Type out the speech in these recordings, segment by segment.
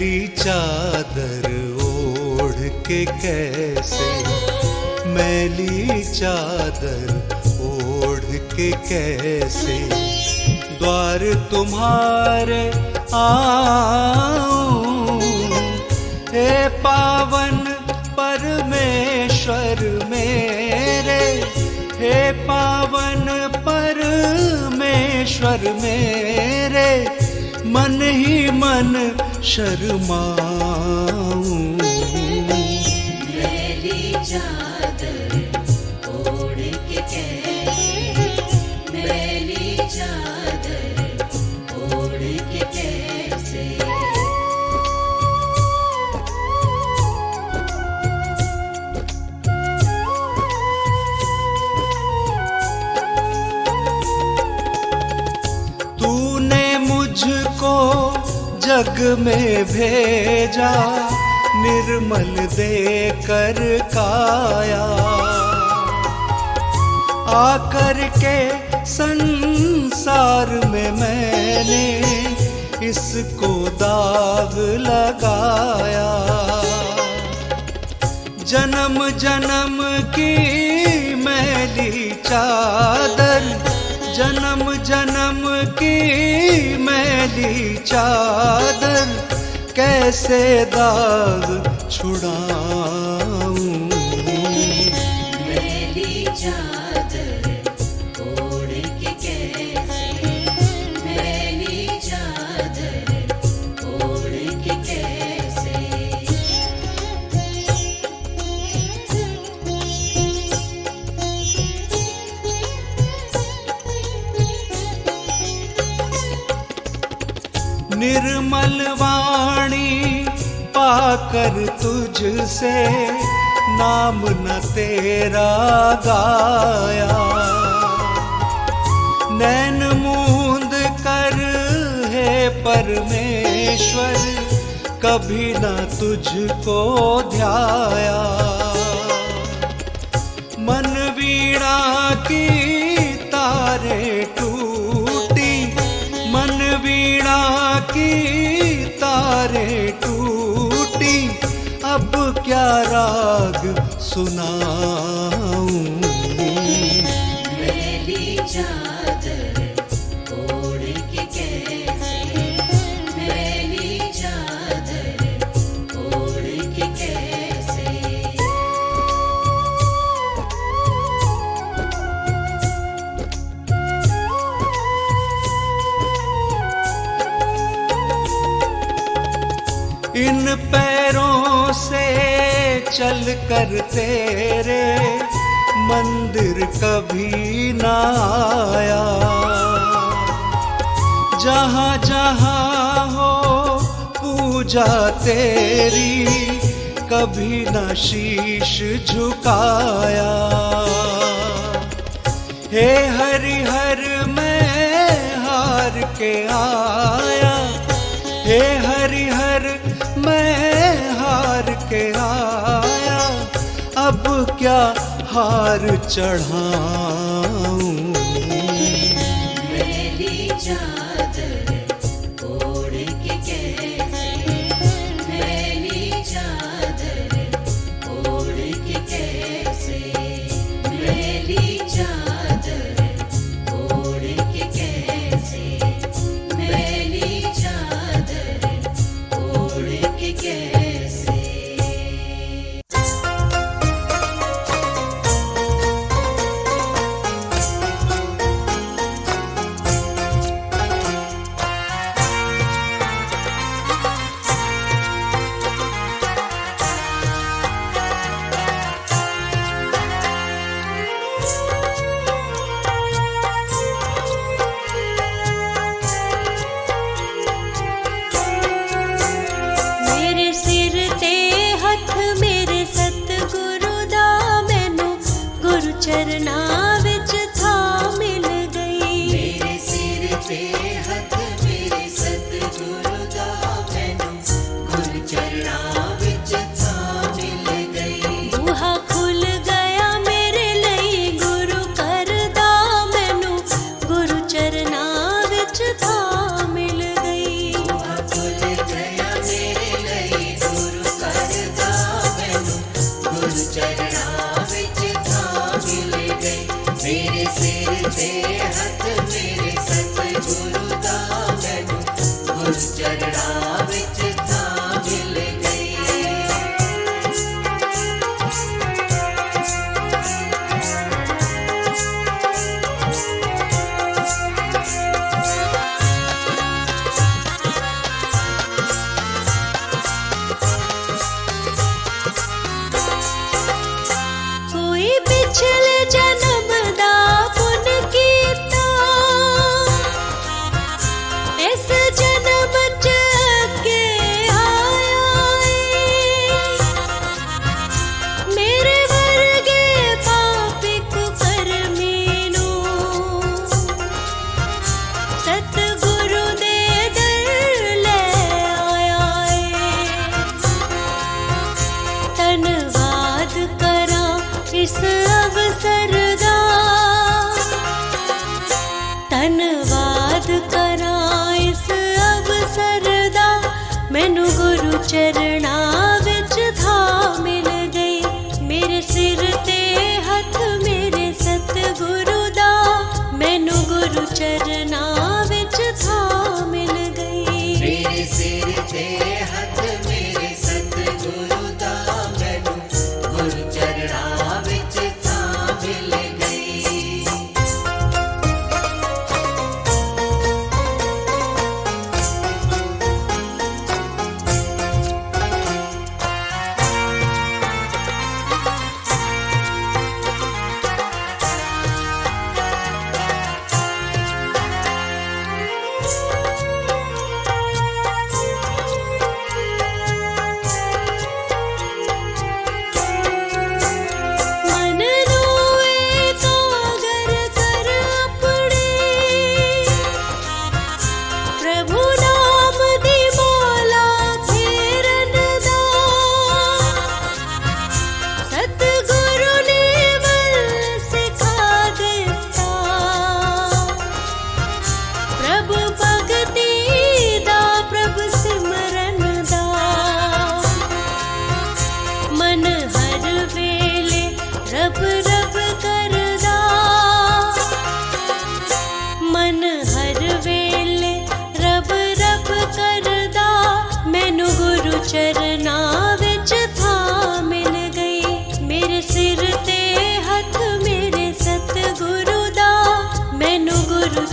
मैली चादर ओढ़ के कैसे, मैली चादर ओढ़ के कैसे द्वार तुम्हारे आऊं। हे पावन परमेश्वर मेरे, हे पावन परमेश्वर मेरे, मन ही मन शर्माऊं। मैली चादर ओढ़ के कैसे, मैली चादर ओढ़ के कैसे। तूने मुझको जग में भेजा, निर्मल देकर काया, आकर के संसार में मैंने इसको दाग लगाया। जन्म जन्म की मैली चादर, जन्म जन्म की मैली चादर, कैसे दाग छुड़ाऊं। मैली चादर ओढ़ के कैसे, मैली चादर ओढ़ के कैसे। निर्मल वाणी पाकर तुझसे नाम न तेरा गाया। नैन मूंद कर हे परमेश्वर, कभी न तुझको ध्याया। मन वीणा की तारे टूटी, मन वीणा की तारे टूटी, अब क्या राग सुनाऊं। मैली चादर ओढ़ के कैसे, मैली चादर ओढ़ के कैसे। इन पैरों से चल कर तेरे मंदिर कभी न आया। जहाँ जहाँ हो पूजा तेरी, कभी न शीश झुकाया। हे हरिहर मैं हार के आया, हे हरिहर मैं हार के आया, अब क्या हार चढ़ाऊं। मैली चादर ओढ़ के कैसे, मैली चादर ओढ़ के कैसे, मैली चादर ओढ़ के कैसे, मैली चादर ओढ़ के कैसे। चरना विच था मिल गई। मेरे सिर ते हथ मेरे सतगुरु दा मैनू गुरु चरना विच था मिल गई। बूहा खुल गया मेरे लिए गुरु करदा मैनू गुरु चरना विच था मिल गई। बूहा खुल गया मेरे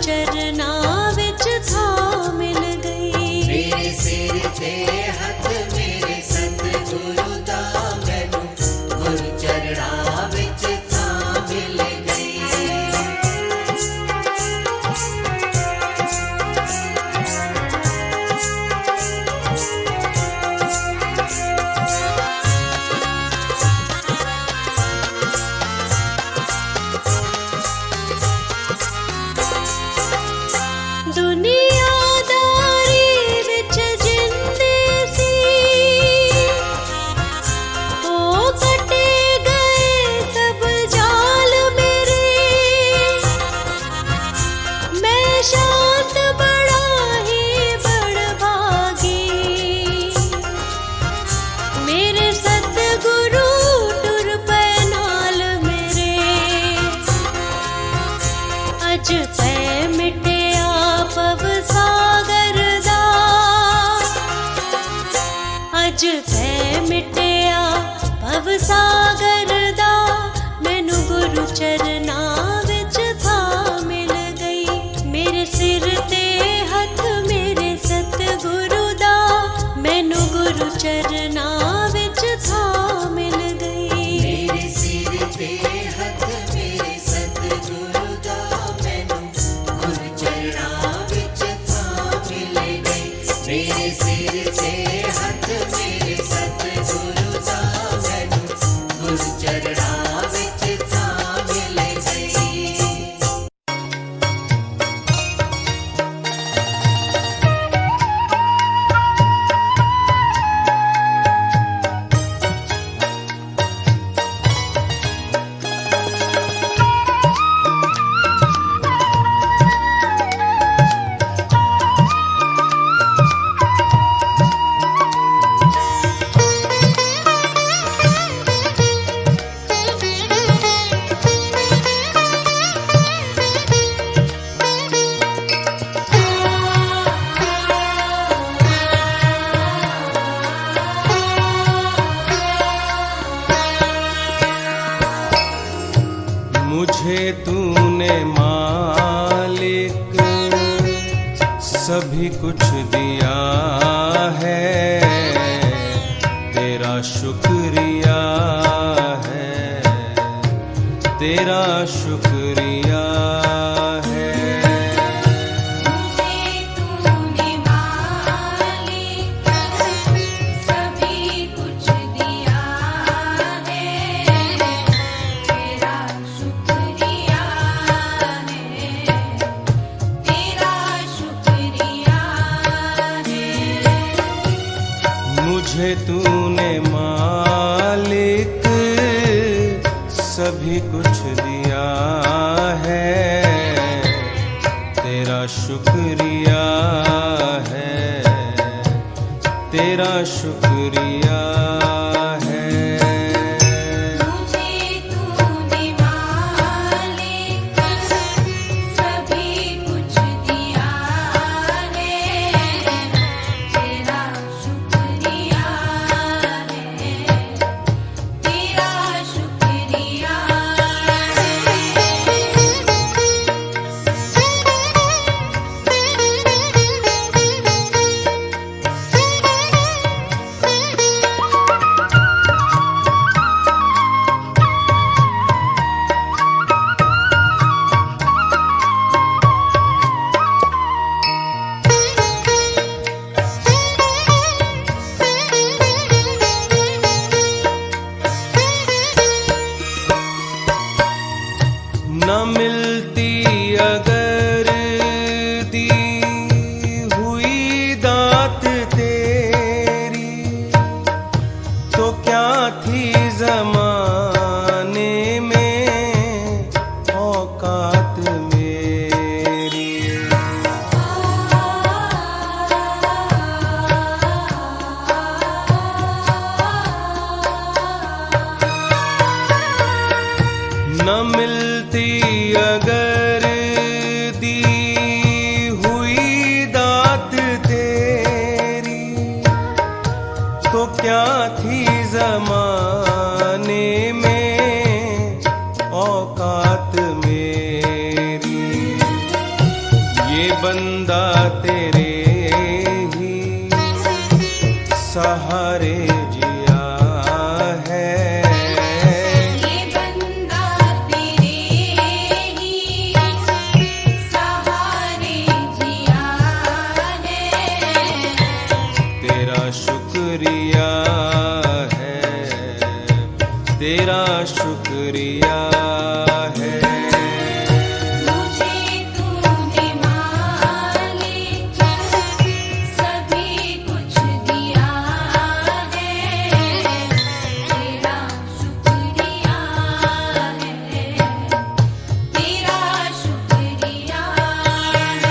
चरना विच थां मिल गई। मेरे सिर ते हथ मेरे सतगुरु दा मैनू गुरु चरणा विच थां मिल गई। दुनियादारी विच जिंदे सी ओ कटे गए सब जाल मेरे। मैं शांत बड़ा ही बड़भागी, मेरे सतगुरु टुर पे नाल मेरे। अज पै मिटिया भव सागर दा, अज पै मिटिया भव सागर दा। मैनू गुरु चरना विच थां मिल गई। मेरे सिर ते हथ मेरे सतगुरु दा मैनू गुरु चरना विच थां मिल गई। मेरे सिर ते हथ मेरे सतगुरु दा मैनू गुरु चरणा विच थां मिल गई। मेरे सिर ते हथ मेरे सतगुरु दा मैनू गुरु चरणा विच थां मिल गई। मुझे तूने मालिक सभी कुछ दिया है, तेरा शुक्रिया है, तेरा शुक्रिया है। मुझे तूने मालिक सभी कुछ दिया है, तेरा शुक्रिया है, तेरा शुक्रिया है। मुझे तूने मालिक सभी कुछ दिया है, तेरा शुक्रिया है, तेरा शुक्रिया है। मुझे तूने मालिक सभी कुछ दिया है, तेरा शुक्रिया है, तेरा शुक्रिया न मिलती अगर दी हुई दात तेरी, तो क्या थी जमाने में औकात मेरी। न मिलती अगर तेरे ही सहारे जिया है। ये बंदा तेरे ही सहारे जिया है। तेरा शुक्रिया है, तेरा शुक्रिया है। मुझे तूने मालिक सभी कुछ दिया है। तेरा शुक्रिया है, तेरा शुक्रिया है।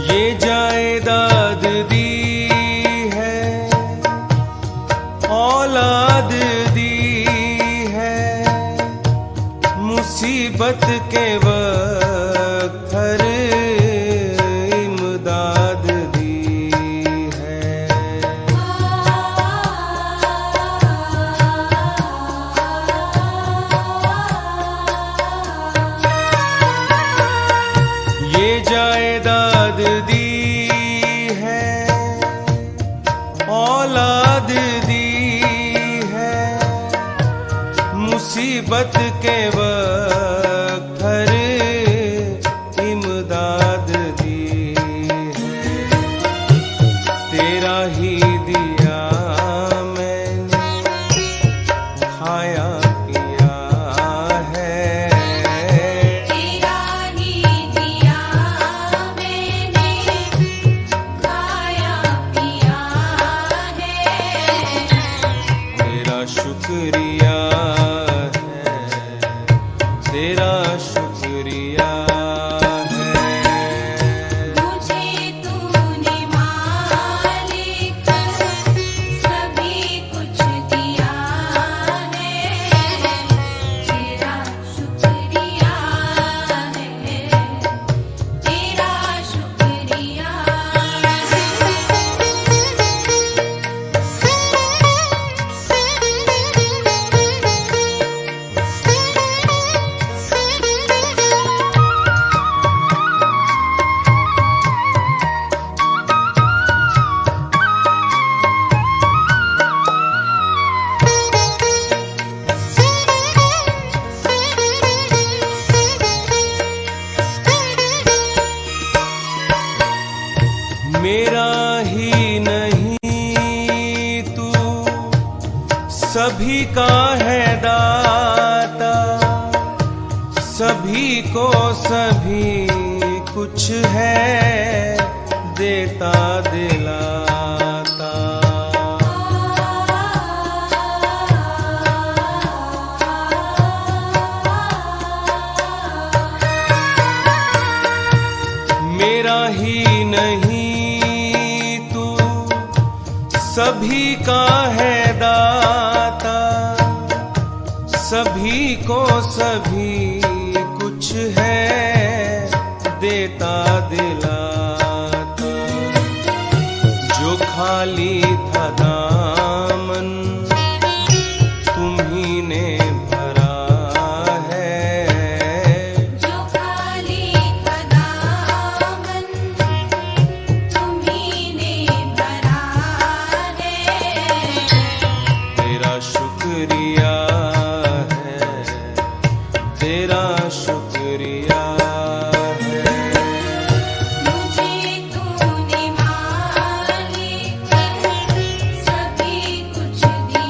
ये जायदाद दी है, औलाद दी है, मुसीबत के वक्त हर इमदाद दी है। ये जायदाद दी है, औलाद दी है, मुसीबत के वक्त हर इमदाद दी है। तेरा ही दिया मैंने खाया पिया है। तेरा ही दिया मैंने खाया पिया है। तेरा शुक्रिया है, तेरा शुक्रिया है। मुझे तूने मालिक सभी कुछ दिया है। तेरा शुक्रिया है, तेरा शुक्रिया मेरा ही नहीं तू सभी का है दाता, सभी को सभी कुछ है देता दिलाता। मेरा ही नहीं तू सभी का है दाता, सभी को सभी कुछ है देता दिलाता। जो खाली था दामन तुम्ही ने भरा है। जो खाली दामन तुम्ही ने भरा है। तेरा शुक्रिया है, तेरा शुक्रिया है। मुझे तूने मालिक सभी कुछ दिया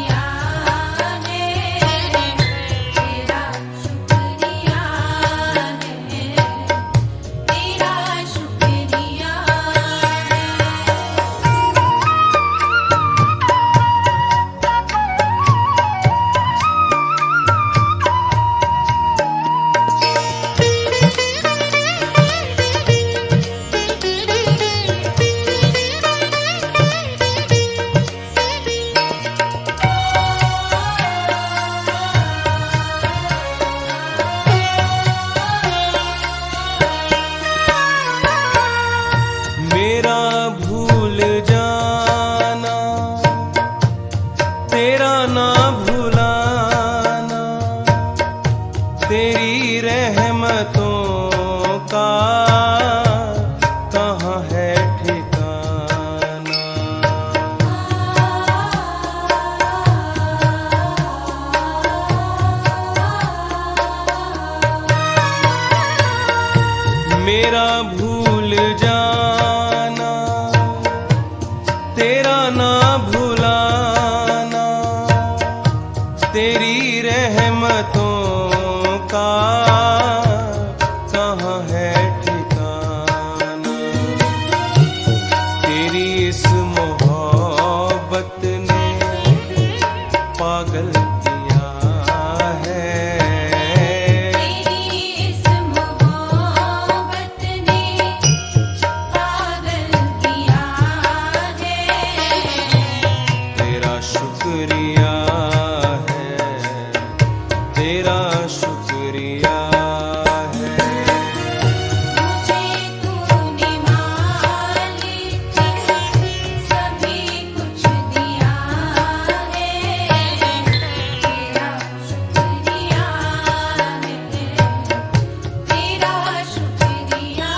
मेरा भूल जाना, तेरा ना भुलाना, तेरी रहमतों का कहाँ है ठिकाना। तेरी इस मोहब्बत ने पागल किया है। तेरी इस मोहब्बत ने पागल किया है। तेरा शुक्रिया है, तेरा शुक्रिया है। मुझे तूने मालिक सभी कुछ दिया है। तेरा शुक्रिया है, तेरा शुक्रिया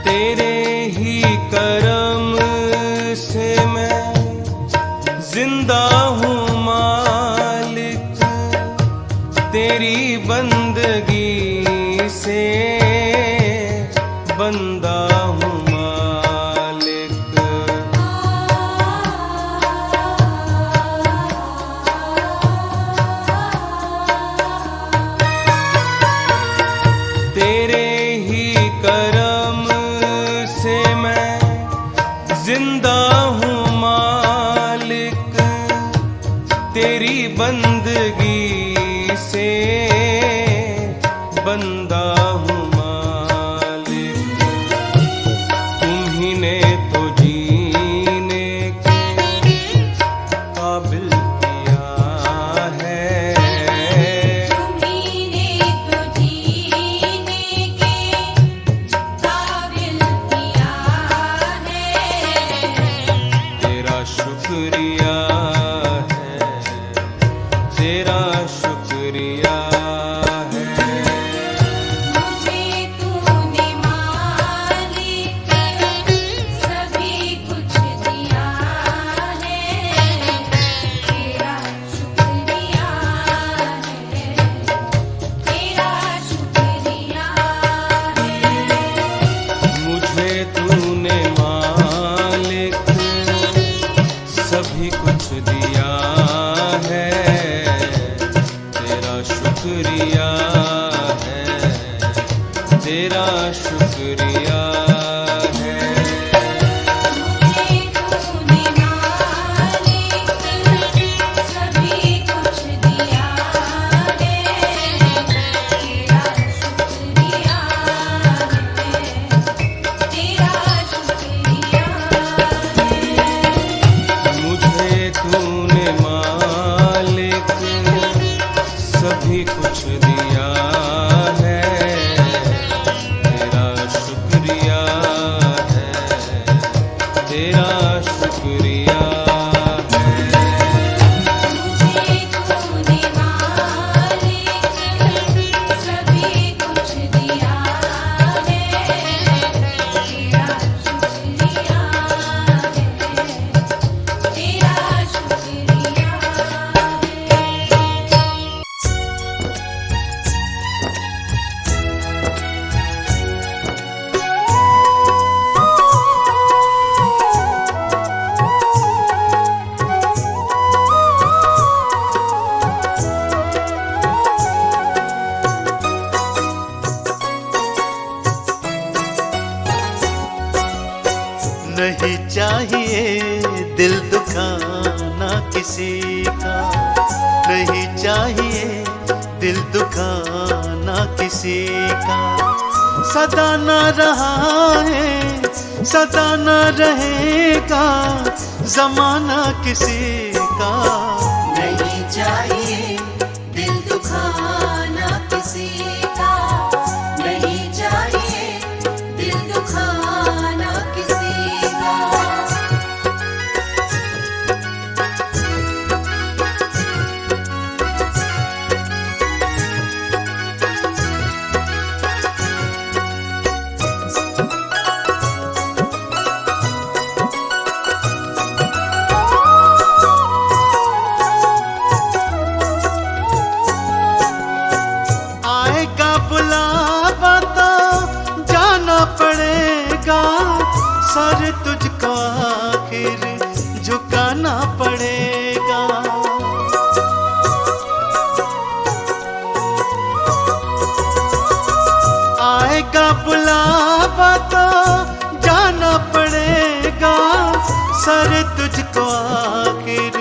तेरे ही करम से मैं जिंदा हूँ मालिक, तेरी बंदगी से बंदा हूँ मालिक। तेरे ही करम से मैं जिंदा हूँ मालिक, तेरी बंदगी से बंदा हूँ मालिक। तुम्ही ने तो जीने के काबिल किया है। तुम्हीने तो जीने के काबिल किया है। तेरा शुक्रिया है, तेरा शुक्रिया है। मुझे तूने मालिक सभी कुछ दिया है। तेरा शुक्रिया है, तेरा शुक्रिया है। मुझे तूने मालिक सभी कुछ दिया है। तेरा शुक्रिया है, तेरा शुक्रिया है। मुझे तूने मालिक सभी कुछ दिया है। तेरा शुक्रिया है, तेरा शुक्रिया है। मुझे तूने मालिक सभी कुछ दिया है। तेरा शुक्रिया है, तेरा शुक्रिया है। मुझे तूने मालिक सभी कुछ दिया है। तेरा शुक्रिया है, तेरा शुक्रिया है। नहीं चाहिए दिल दुखाना किसी का, नहीं चाहिए दिल दुखाना किसी का। सदा न रहा है, सदा न रहेगा जमाना किसी का। नहीं चाहिए दिल दुखाना किसी का, नहीं चाहिए दिल दुखाना पड़ेगा, सर तुझको आखिर झुकाना पड़ेगा। आएगा बुलावा तो जाना पड़ेगा, सर तुझको आखिर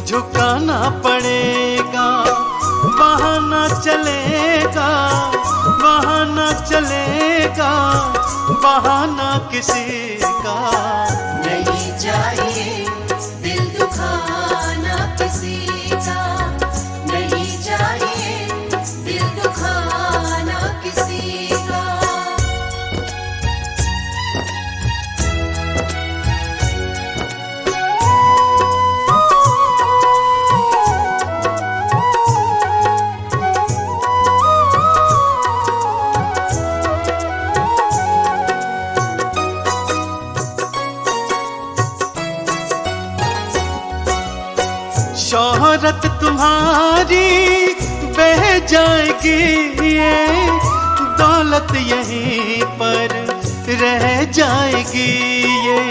झुकाना पड़ेगा। बहाना चलेगा, बहाना चलेगा, बहाना किसी का नहीं चाहिए दिल दुखाना किसी का, नहीं चाहिए दिल दुखाना किसी का। शोहरत तुम्हारी बह जाएगी, ये दौलत यहीं पर रह जाएगी। ये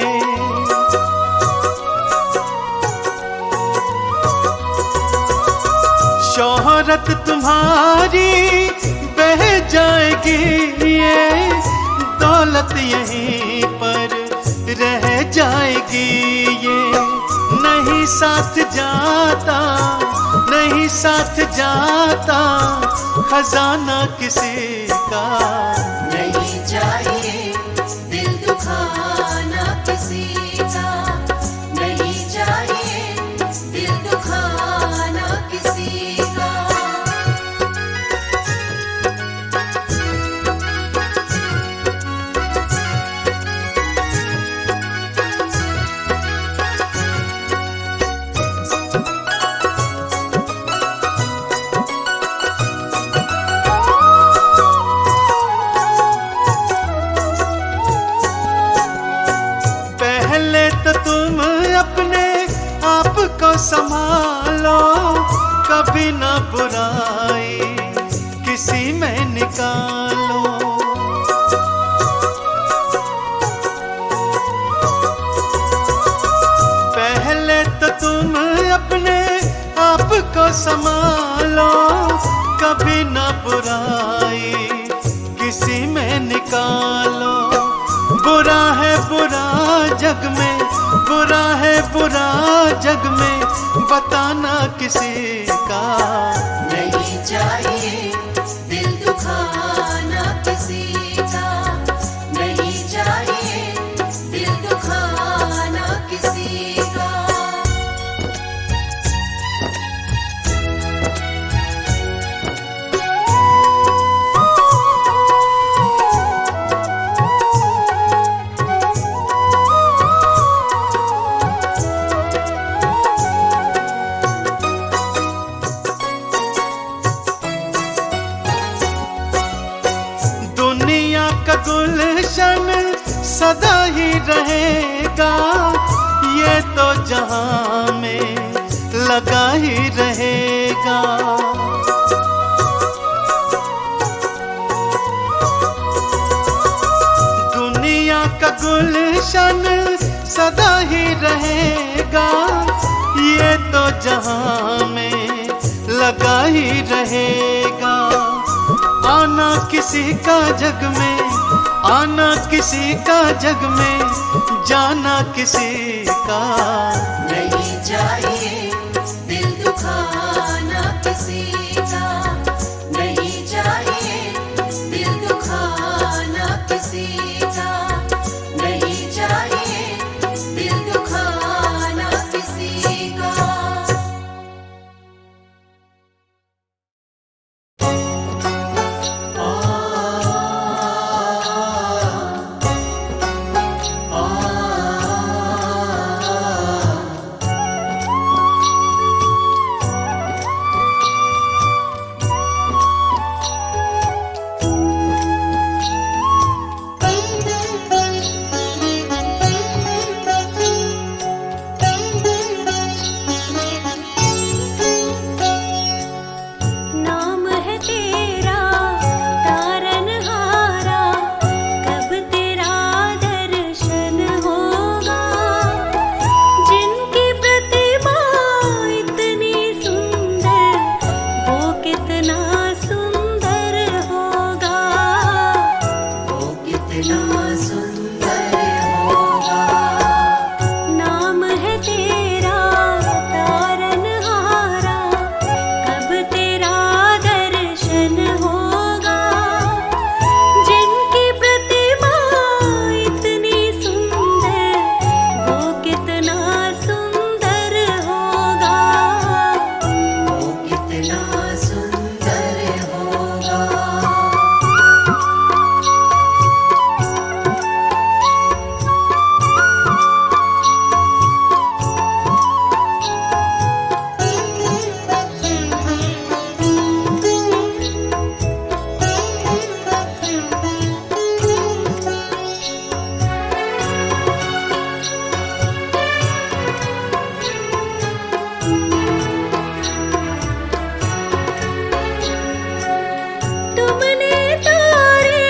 शोहरत तुम्हारी बह जाएगी, ये दौलत यहीं पर रह जाएगी। ये नहीं साथ जाता, नहीं साथ जाता खजाना किसी का। नहीं चाहिए दिल दुखाना किसी का, नहीं चाहिए दिल दुखाना किसी का। संभालो, कभी ना बुराई किसी में निकालो। पहले तो तुम अपने आप को संभालो, कभी ना बुराई किसी में निकालो। बुरा है बुरा जग में, बुरा है बुरा जग में, बताना किसी का। नहीं चाहिए दिल दुखाना किसी का, नहीं चाहिए दिल दुखाना किसी का। गुलशन सदा ही रहेगा, ये तो जहां में लगा ही रहेगा। दुनिया का गुलशन सदा ही रहेगा, ये तो जहां में लगा ही रहेगा। आना किसी का जग में, आना किसी का जग में, जाना किसी का। नहीं चाहिए दिल दुखाना किसी का, नहीं चाहिए दिल दुखाना किसी का, नहीं चाहिए दिल दुखाना किसी का। कितना सुंदर होगा। नाम है तेरा तारनहारा, कब तेरा दर्शन होगा। जिनकी प्रतिमा इतनी सुंदर, वो कितना सुंदर होगा। वो कितना सुंदर होगा। तुमने तारे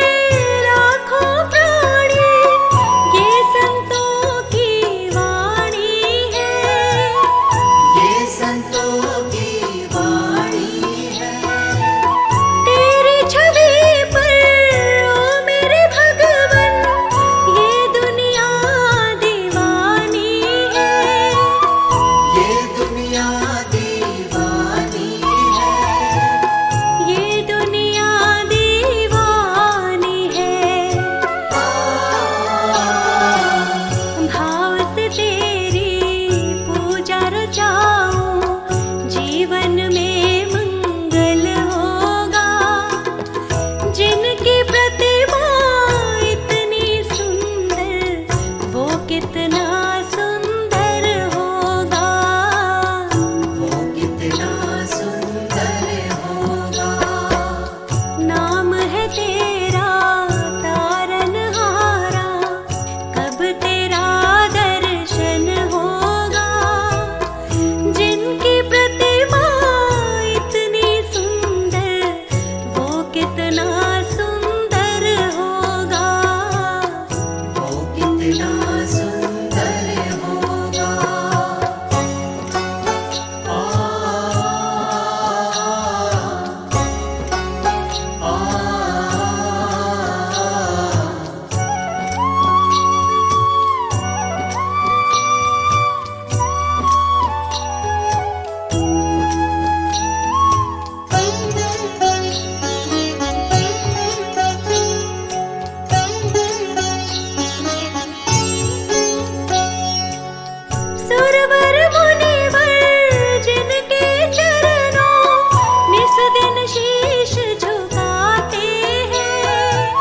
लाखों प्राणी, ये संतों की वाणी है। ये संतों की वाणी है। तेरी छवि पर ओ मेरे भगवन, ये दुनिया दीवानी है। ये दुनिया दीवानी है। ये दुनिया दीवानी है। भाव से तेरी पूजा रचाऊं, जीवन में मंगल होगा। जिनकी प्रतिमा इतनी सुंदर, वो कितना सुंदर होगा। वो कितना सुंदर होगा। नाम है तेरा तारनहारा, कब तेरा दर्शन होगा। जिनकी प्रतिमा इतनी सुंदर, वो कितना सुंदर होगा। वो कितना सुंदर होगा। सुरवर मुनिवर जिनके चरणों निस दिन शीश झुकाते हैं।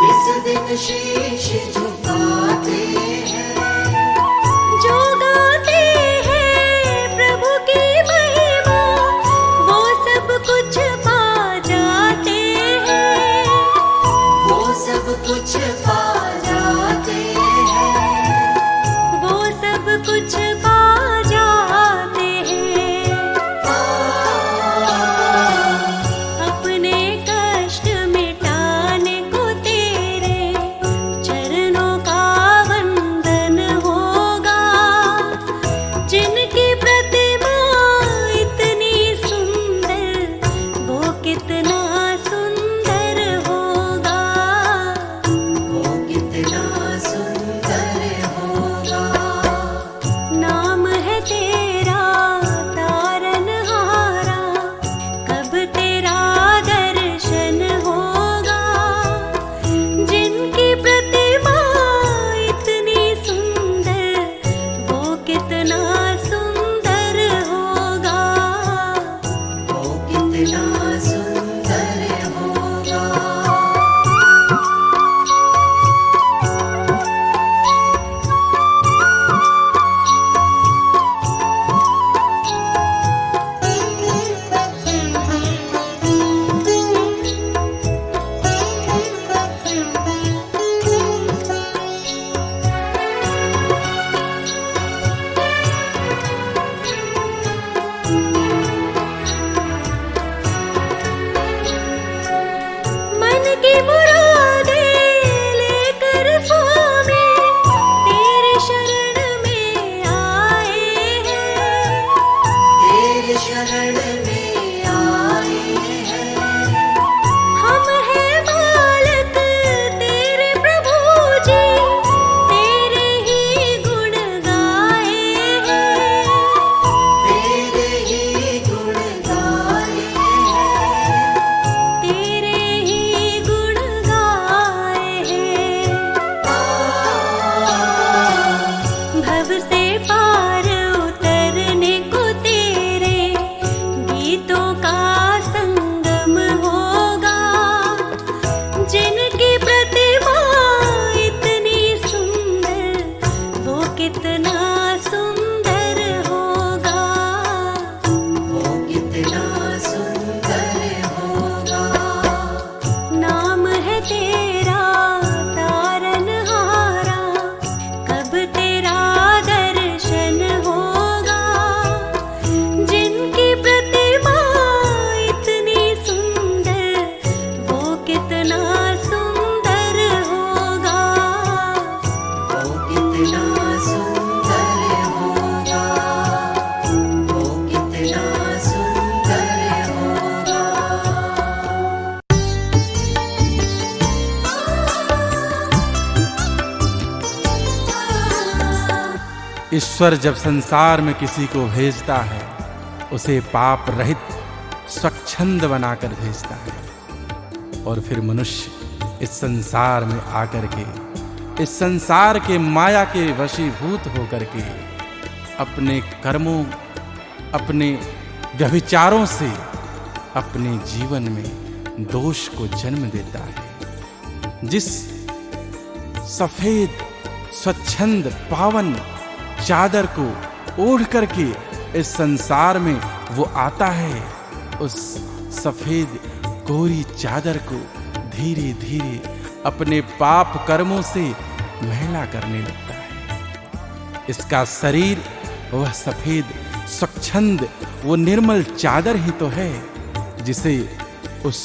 निस दिन शीश झुकाते हैं। जो गाते हैं प्रभु की महिमा, वो सब कुछ पा जाते हैं। वो सब कुछ पा जाते हैं। वो सब कुछ पा जाते हैं। अपने कष्ट मिटाने को तेरे ईश्वर जब संसार में किसी को भेजता है, उसे पाप रहित स्वच्छंद बनाकर भेजता है। और फिर मनुष्य इस संसार में आकर के, इस संसार के माया के वशीभूत होकर के अपने कर्मों, अपने व्यभिचारों से अपने जीवन में दोष को जन्म देता है। जिस सफेद स्वच्छंद पावन चादर को ओढ़ करके इस संसार में वो आता है, उस सफेद कोरी चादर को धीरे धीरे अपने पाप कर्मों से मैला करने लगता है। इसका शरीर वह सफेद स्वच्छंद, वो निर्मल चादर ही तो है जिसे उस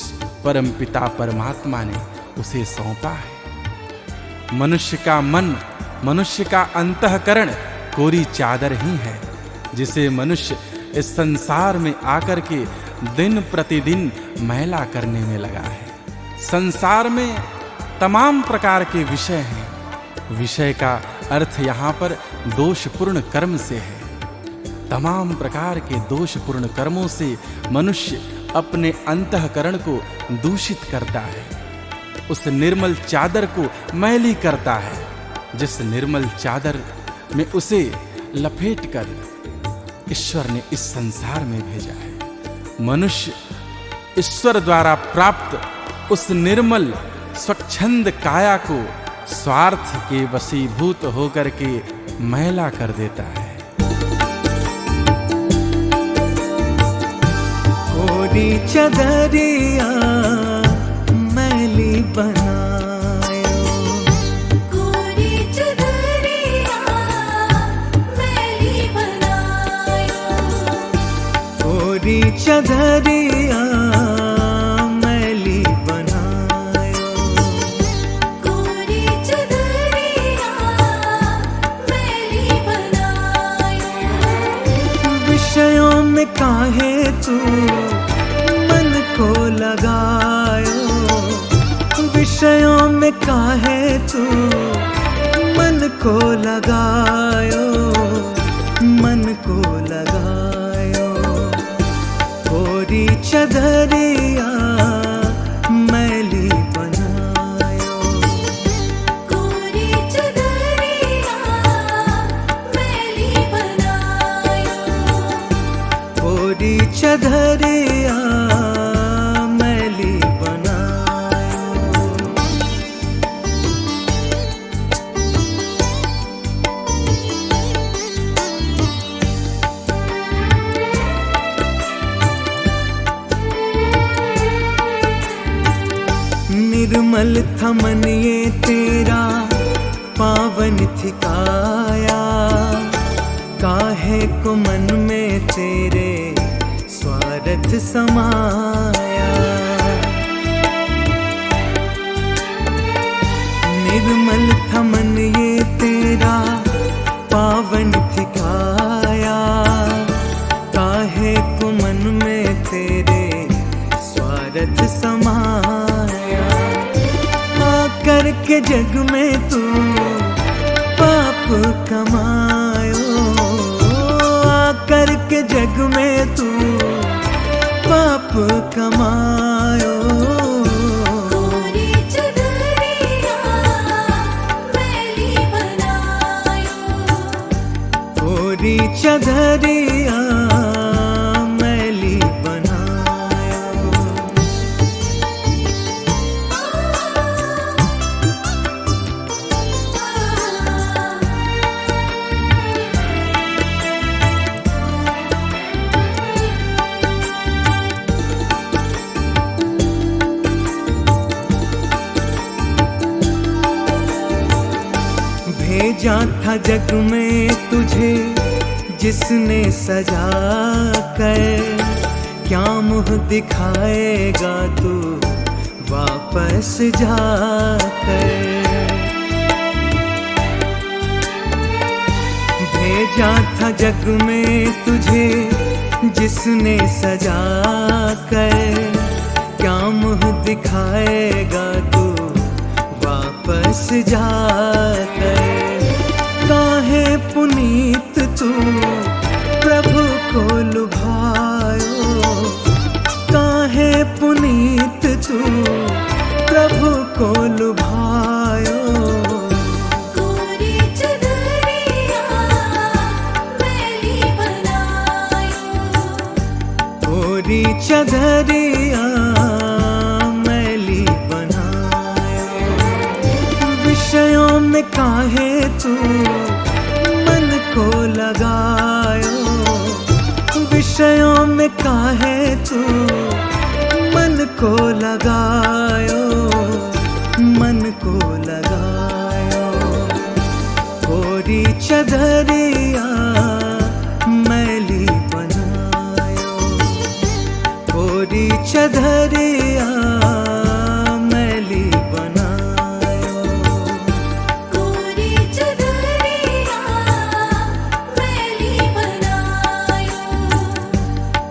परमपिता परमात्मा ने उसे सौंपा है। मनुष्य का मन, मनुष्य का अंतःकरण कोरी चादर ही है जिसे मनुष्य इस संसार में आकर के दिन प्रतिदिन मैला करने में लगा है। संसार में तमाम प्रकार के विषय हैं। विषय का अर्थ यहाँ पर दोषपूर्ण कर्म से है। तमाम प्रकार के दोषपूर्ण कर्मों से मनुष्य अपने अंतःकरण को दूषित करता है, उस निर्मल चादर को मैली करता है, जिस निर्मल चादर में उसे लपेटकर ईश्वर ने इस संसार में भेजा है। मनुष्य ईश्वर द्वारा प्राप्त उस निर्मल स्वच्छंद काया को स्वार्थ के वशीभूत होकर के मैला कर देता है। कोरी चदरिया मैली बनायो, कोरी चदरिया मैली बनायो, कोरी चदरिया मैली बनायो, कोरी चदरिया मैली बनायो। विषयों में काहे तू मन को लगायो, विषयों में काहे तू मन को लगायो, मन को लगायो। कोरी चदरिया मैली बनायो, कोरी चदरिया मैली बनायो, कोरी चदरिया मैली बनायो। निर्मल था मन ये तेरा, पावन थी काया, काहे को मन में तेरे स्वार्थ समाया। निर्मल था मन ये तेरा, पावन थी काया, काहे को मन में तेरे स्वार्थ समाया। आकर के जग में तू पाप कमायो, आकर के जग में तू पाप कमायो। कोरी चदरिया मैली बनायो, कोरी चदरिया मैली बनायो। भेजा था जग में तुझे जिसने सजा कर, क्या मुँह दिखाएगा तू वापस जाकर। भेजा था जग में तुझे जिसने सजा कर, क्या मुँह दिखाएगा तू वापस जाकर। काहे पुनीत तू प्रभु को लुभायो। कोरी चदरिया मैली बनायो, कोरी चदरिया मैली बनायो। विषयों में काहे तू मन को लगायो, विषयों में काहे तू मन को लगायो, मन को लगायो। कोरी चदरिया मैली बनायो, कोरी चदरिया मैली बनायो। कोरी चदरिया मैली बनायो,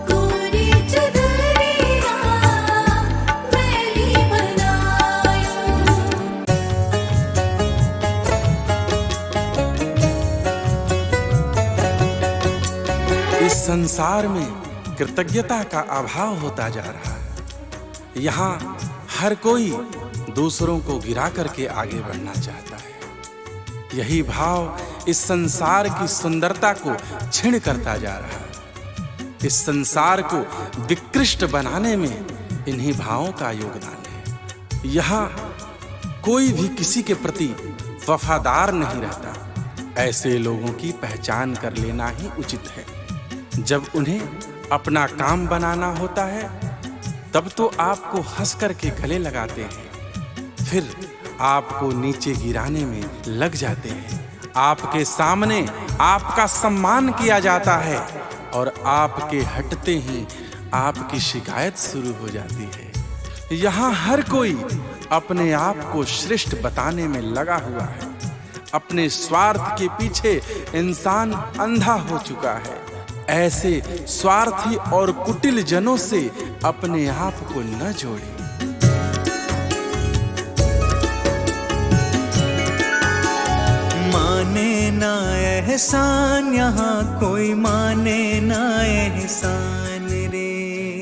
कोरी चदरिया मैली बनायो। इस संसार में कृतज्ञता का अभाव होता जा रहा है। यहाँ हर कोई दूसरों को गिरा करके आगे बढ़ना चाहता है। यही भाव इस संसार की सुंदरता को क्षीण करता जा रहा है। इस संसार को विकृष्ट बनाने में इन्हीं भावों का योगदान है। यहाँ कोई भी किसी के प्रति वफादार नहीं रहता। ऐसे लोगों की पहचान कर लेना ही उचित है। जब उन्हें अपना काम बनाना होता है तब तो आपको हंस करके गले लगाते हैं, फिर आपको नीचे गिराने में लग जाते हैं। आपके सामने आपका सम्मान किया जाता है और आपके हटते ही आपकी शिकायत शुरू हो जाती है। यहाँ हर कोई अपने आप को श्रेष्ठ बताने में लगा हुआ है। अपने स्वार्थ के पीछे इंसान अंधा हो चुका है। ऐसे स्वार्थी और कुटिल जनों से अपने आप को न जोड़े। माने ना एहसान यहाँ कोई, माने ना एहसान रे।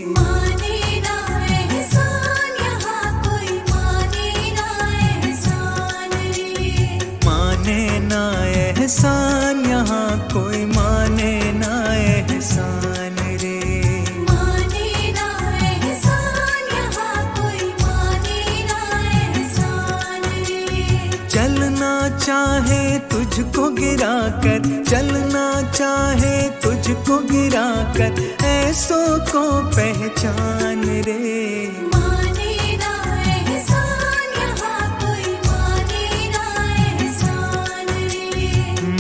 माने ना एहसान यहाँ कोई, माने ना एहसान रे। माने ना एहसान यहाँ कोई, माने ना एहसान रे। माने ना एहसान यहाँ कोई, माने ना एहसान रे। चलना चाहे तुझको गिरा कर, चलना चाहे तुझको गिरा कर, ऐसों को पहचान रे। माने ना एहसान यहाँ कोई, माने ना एहसान रे।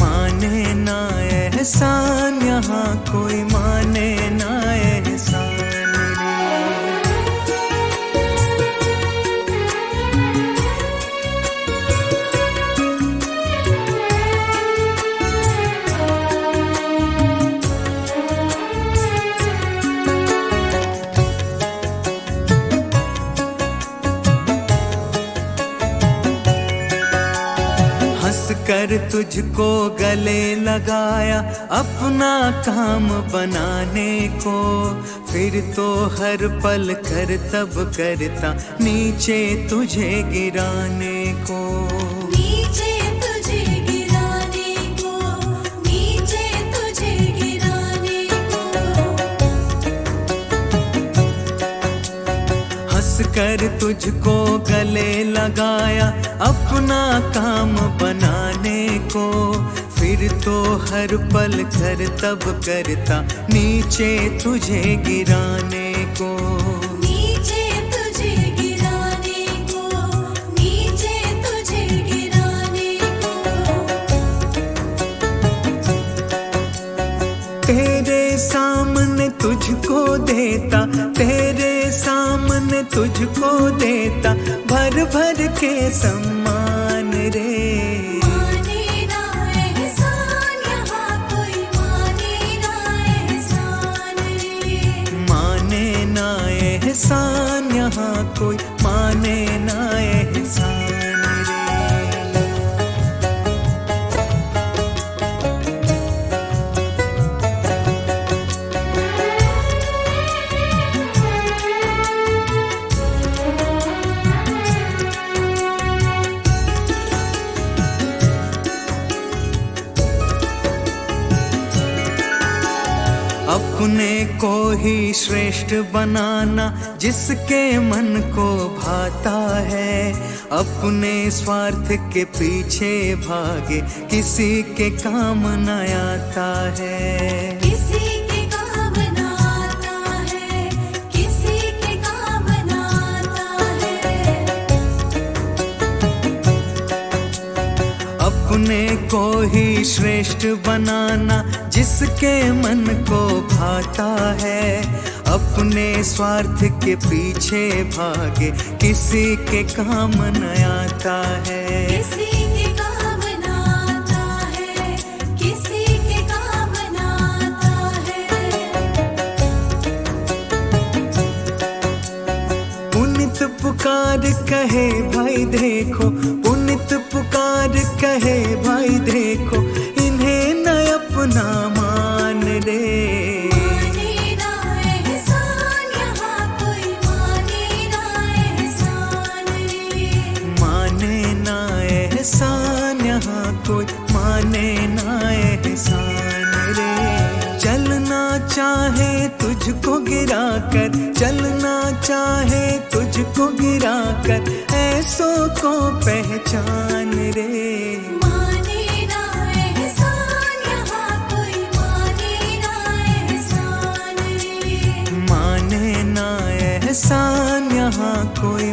माने ना एहसान यहाँ कोई, माने ना एहसान रे। हंस कर तुझको गले लगाया अपना काम बनाने को, फिर तो हर पल कर तब करता नीचे तुझे गिराने को। नीचे तुझे गिराने को, नीचे तुझे गिराने को। हंस कर तुझको गले लगाया अपना काम बनाने को, फिर तो हर पल कर तब करता नीचे तुझे गिराने को। नीचे तुझे गिराने को, नीचे तुझे गिराने को। तेरे सामने तुझको देता, तेरे सामने तुझको देता, भर भर के सम्मान रे। माने ना एहसान यहाँ कोई, माने ना एहसान रे। माने ना एहसान यहाँ कोई, माने ना एहसान रे। अपने को ही श्रेष्ठ बनाना जिसके मन को भाता है, अपने स्वार्थ के पीछे भागे किसी के काम न आता है। किसी के काम न आता है, किसी के काम न आता है। अपने को ही श्रेष्ठ बनाना जिसके मन को भाता है, अपने स्वार्थ के पीछे भागे किसी के काम न आता है। किसी के काम न आता है, किसी के काम न आता है। पुनित पुकार कहे भाई देखो, पुनित पुकार कहे भाई देखो, इन्हें न अपना मान रे। माने ना एहसान यहाँ कोई, माने ना एहसान रे। माने ना एहसान यहाँ कोई, माने ना एहसान रे। चलना चाहे तुझको गिरा कर, चलना चाहे तुझको गिरा कर, ऐसों को पहचान रे। माने ना एहसान यहाँ कोई, माने ना एहसान रे। माने ना एहसान यहाँ कोई,